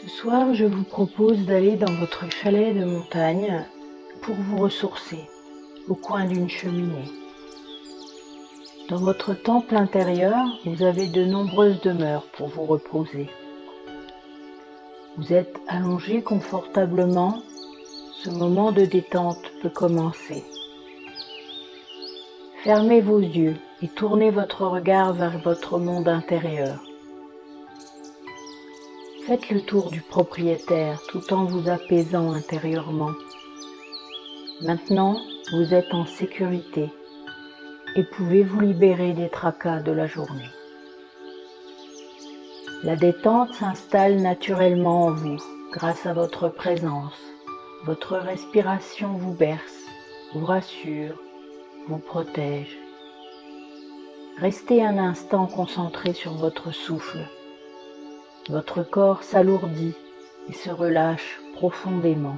Ce soir, je vous propose d'aller dans votre chalet de montagne pour vous ressourcer au coin d'une cheminée. Dans votre temple intérieur, vous avez de nombreuses demeures pour vous reposer. Vous êtes allongé confortablement, ce moment de détente peut commencer. Fermez vos yeux et tournez votre regard vers votre monde intérieur. Faites le tour du propriétaire tout en vous apaisant intérieurement. Maintenant, vous êtes en sécurité et pouvez vous libérer des tracas de la journée. La détente s'installe naturellement en vous grâce à votre présence. Votre respiration vous berce, vous rassure, vous protège. Restez un instant concentré sur votre souffle. Votre corps s'alourdit et se relâche profondément.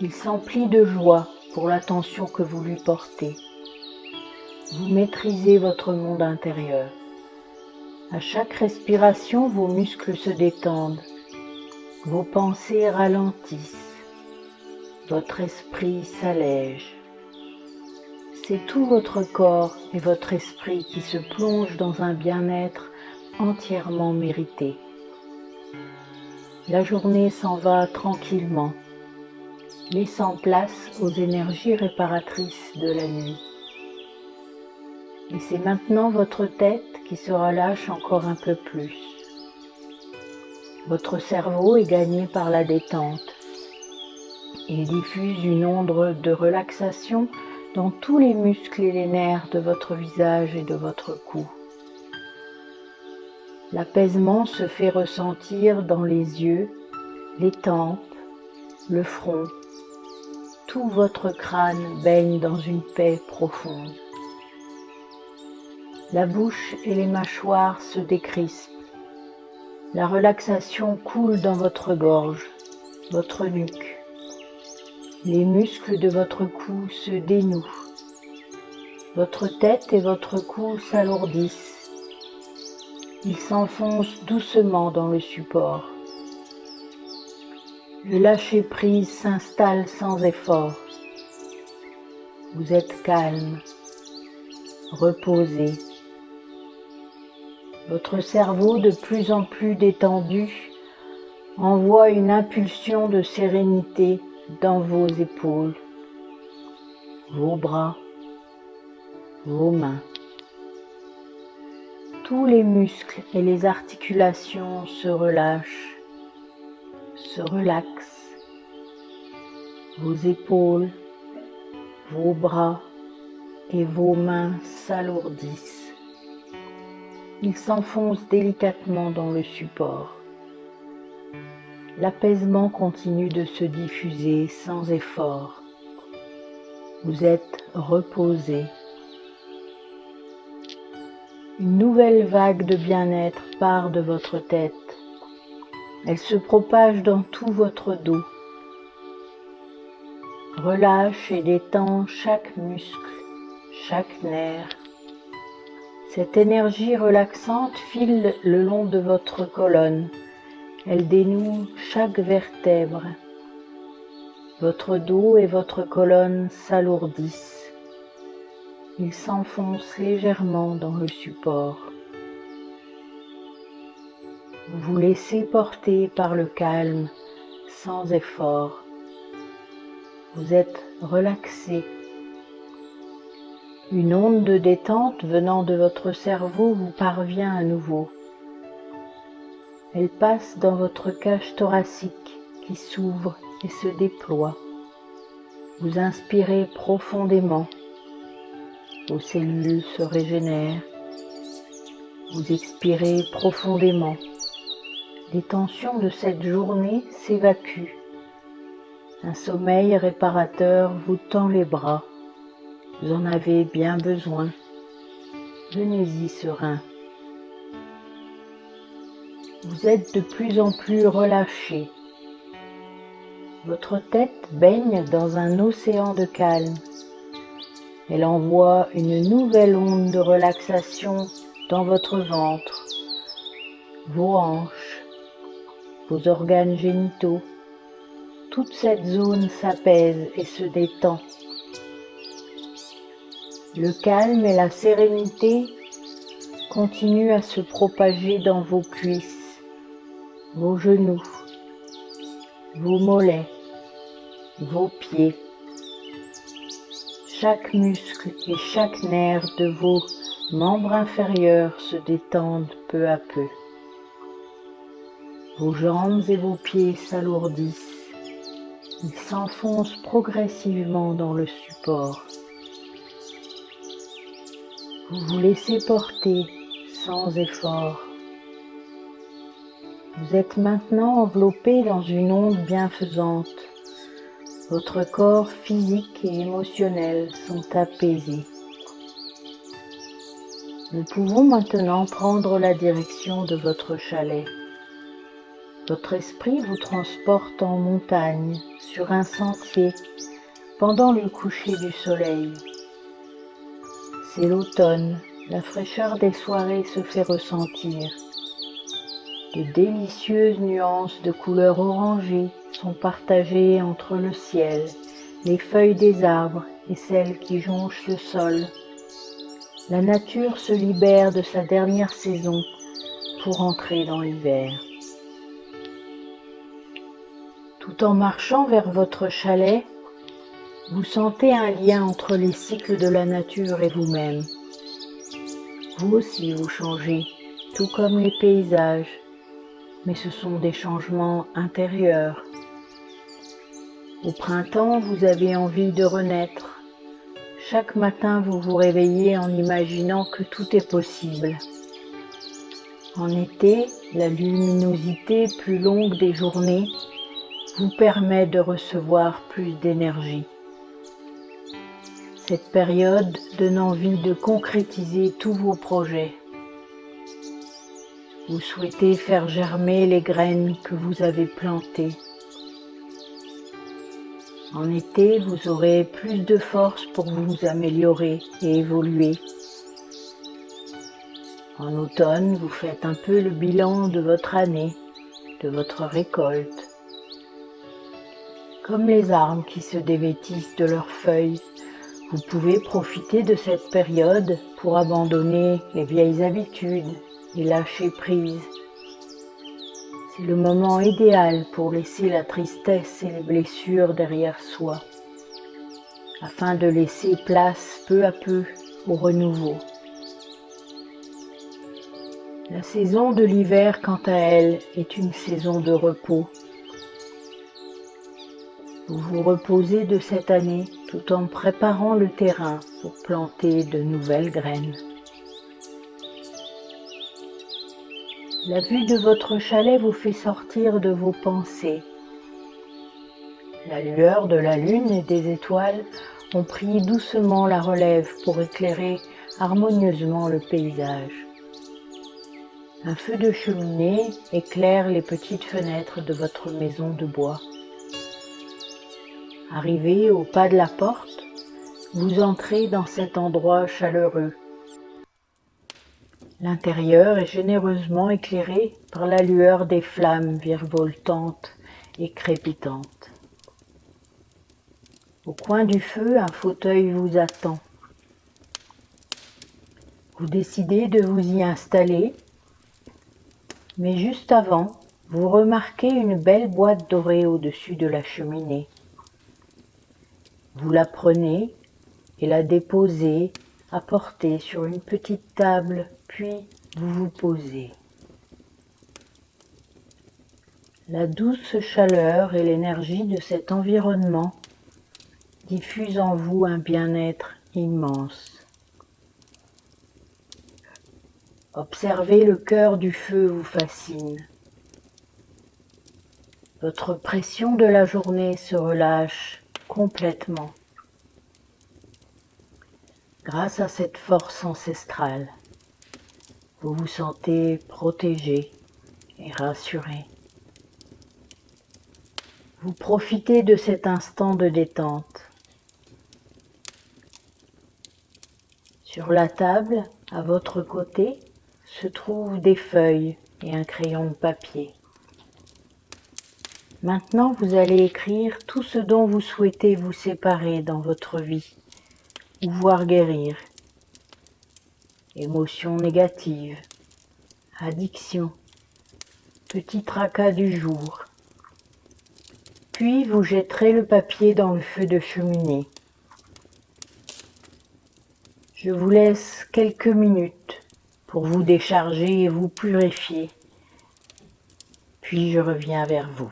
Il s'emplit de joie pour l'attention que vous lui portez. Vous maîtrisez votre monde intérieur. À chaque respiration, vos muscles se détendent, vos pensées ralentissent, votre esprit s'allège. C'est tout votre corps et votre esprit qui se plongent dans un bien-être entièrement mérité. La journée s'en va tranquillement, laissant place aux énergies réparatrices de la nuit. Et c'est maintenant votre tête qui se relâche encore un peu plus. Votre cerveau est gagné par la détente. Il diffuse une onde de relaxation dans tous les muscles et les nerfs de votre visage et de votre cou. L'apaisement se fait ressentir dans les yeux, les tempes, le front. Tout votre crâne baigne dans une paix profonde. La bouche et les mâchoires se décrispent. La relaxation coule dans votre gorge, votre nuque. Les muscles de votre cou se dénouent. Votre tête et votre cou s'alourdissent. Ils s'enfoncent doucement dans le support. Le lâcher-prise s'installe sans effort. Vous êtes calme, reposé. Votre cerveau, de plus en plus détendu, envoie une impulsion de sérénité dans vos épaules, vos bras, vos mains. Tous les muscles et les articulations se relâchent, se relaxent. Vos épaules, vos bras et vos mains s'alourdissent. Ils s'enfoncent délicatement dans le support. L'apaisement continue de se diffuser sans effort. Vous êtes reposé. Une nouvelle vague de bien-être part de votre tête. Elle se propage dans tout votre dos. Relâche et détend chaque muscle, chaque nerf. Cette énergie relaxante file le long de votre colonne. Elle dénoue chaque vertèbre. Votre dos et votre colonne s'alourdissent. Ils s'enfoncent légèrement dans le support. Vous vous laissez porter par le calme, sans effort. Vous êtes relaxé. Une onde de détente venant de votre cerveau vous parvient à nouveau. Elle passe dans votre cage thoracique qui s'ouvre et se déploie. Vous inspirez profondément. Vos cellules se régénèrent. Vous expirez profondément. Les tensions de cette journée s'évacuent. Un sommeil réparateur vous tend les bras. Vous en avez bien besoin. Venez-y serein. Vous êtes de plus en plus relâché. Votre tête baigne dans un océan de calme. Elle envoie une nouvelle onde de relaxation dans votre ventre, vos hanches, vos organes génitaux. Toute cette zone s'apaise et se détend. Le calme et la sérénité continuent à se propager dans vos cuisses, vos genoux, vos mollets, vos pieds. Chaque muscle et chaque nerf de vos membres inférieurs se détendent peu à peu. Vos jambes et vos pieds s'alourdissent. Ils s'enfoncent progressivement dans le support. Vous vous laissez porter sans effort. Vous êtes maintenant enveloppé dans une onde bienfaisante. Votre corps physique et émotionnel sont apaisés. Nous pouvons maintenant prendre la direction de votre chalet. Votre esprit vous transporte en montagne, sur un sentier, pendant le coucher du soleil. C'est l'automne, la fraîcheur des soirées se fait ressentir. De délicieuses nuances de couleurs orangées sont partagées entre le ciel, les feuilles des arbres et celles qui jonchent le sol. La nature se libère de sa dernière saison pour entrer dans l'hiver. Tout en marchant vers votre chalet, vous sentez un lien entre les cycles de la nature et vous-même. Vous aussi vous changez, tout comme les paysages, mais ce sont des changements intérieurs. Au printemps, vous avez envie de renaître. Chaque matin, vous vous réveillez en imaginant que tout est possible. En été, la luminosité plus longue des journées vous permet de recevoir plus d'énergie. Cette période donne envie de concrétiser tous vos projets. Vous souhaitez faire germer les graines que vous avez plantées. En été, vous aurez plus de force pour vous améliorer et évoluer. En automne, vous faites un peu le bilan de votre année, de votre récolte. Comme les arbres qui se dévêtissent de leurs feuilles, vous pouvez profiter de cette période pour abandonner les vieilles habitudes et lâcher prise. C'est le moment idéal pour laisser la tristesse et les blessures derrière soi, afin de laisser place peu à peu au renouveau. La saison de l'hiver, quant à elle, est une saison de repos. Vous vous reposez de cette année tout en préparant le terrain pour planter de nouvelles graines. La vue de votre chalet vous fait sortir de vos pensées. La lueur de la lune et des étoiles ont pris doucement la relève pour éclairer harmonieusement le paysage. Un feu de cheminée éclaire les petites fenêtres de votre maison de bois. Arrivé au pas de la porte, vous entrez dans cet endroit chaleureux. L'intérieur est généreusement éclairé par la lueur des flammes virevoltantes et crépitantes. Au coin du feu, un fauteuil vous attend. Vous décidez de vous y installer, mais juste avant, vous remarquez une belle boîte dorée au-dessus de la cheminée. Vous la prenez et la déposez à portée sur une petite table, puis vous vous posez. La douce chaleur et l'énergie de cet environnement diffusent en vous un bien-être immense. Observer le cœur du feu vous fascine. Votre pression de la journée se relâche complètement. Grâce à cette force ancestrale, vous vous sentez protégé et rassuré. Vous profitez de cet instant de détente. Sur la table, à votre côté, se trouvent des feuilles et un crayon de papier. Maintenant, vous allez écrire tout ce dont vous souhaitez vous séparer dans votre vie ou voir guérir. Émotions négatives, addiction, petit tracas du jour. Puis vous jetterez le papier dans le feu de cheminée. Je vous laisse quelques minutes pour vous décharger et vous purifier. Puis je reviens vers vous.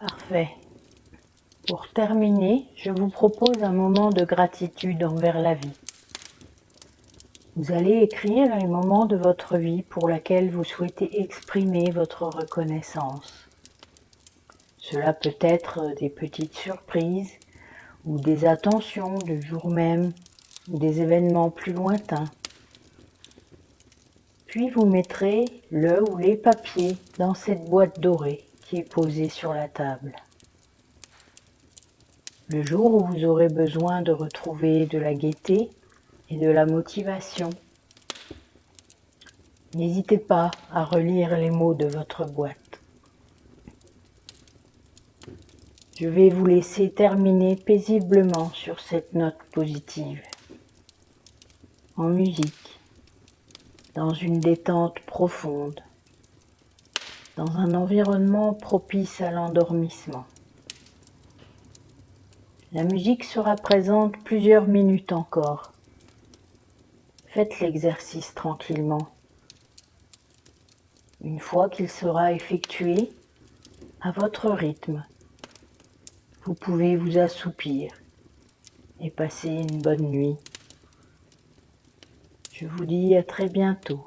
Parfait. Pour terminer, je vous propose un moment de gratitude envers la vie. Vous allez écrire les moments de votre vie pour lesquels vous souhaitez exprimer votre reconnaissance. Cela peut être des petites surprises ou des attentions du jour même ou des événements plus lointains. Puis vous mettrez le ou les papiers dans cette boîte dorée qui est posée sur la table. Le jour où vous aurez besoin de retrouver de la gaieté et de la motivation, n'hésitez pas à relire les mots de votre boîte. Je vais vous laisser terminer paisiblement sur cette note positive, en musique, dans une détente profonde, dans un environnement propice à l'endormissement. La musique sera présente plusieurs minutes encore. Faites l'exercice tranquillement. Une fois qu'il sera effectué, à votre rythme, vous pouvez vous assoupir et passer une bonne nuit. Je vous dis à très bientôt.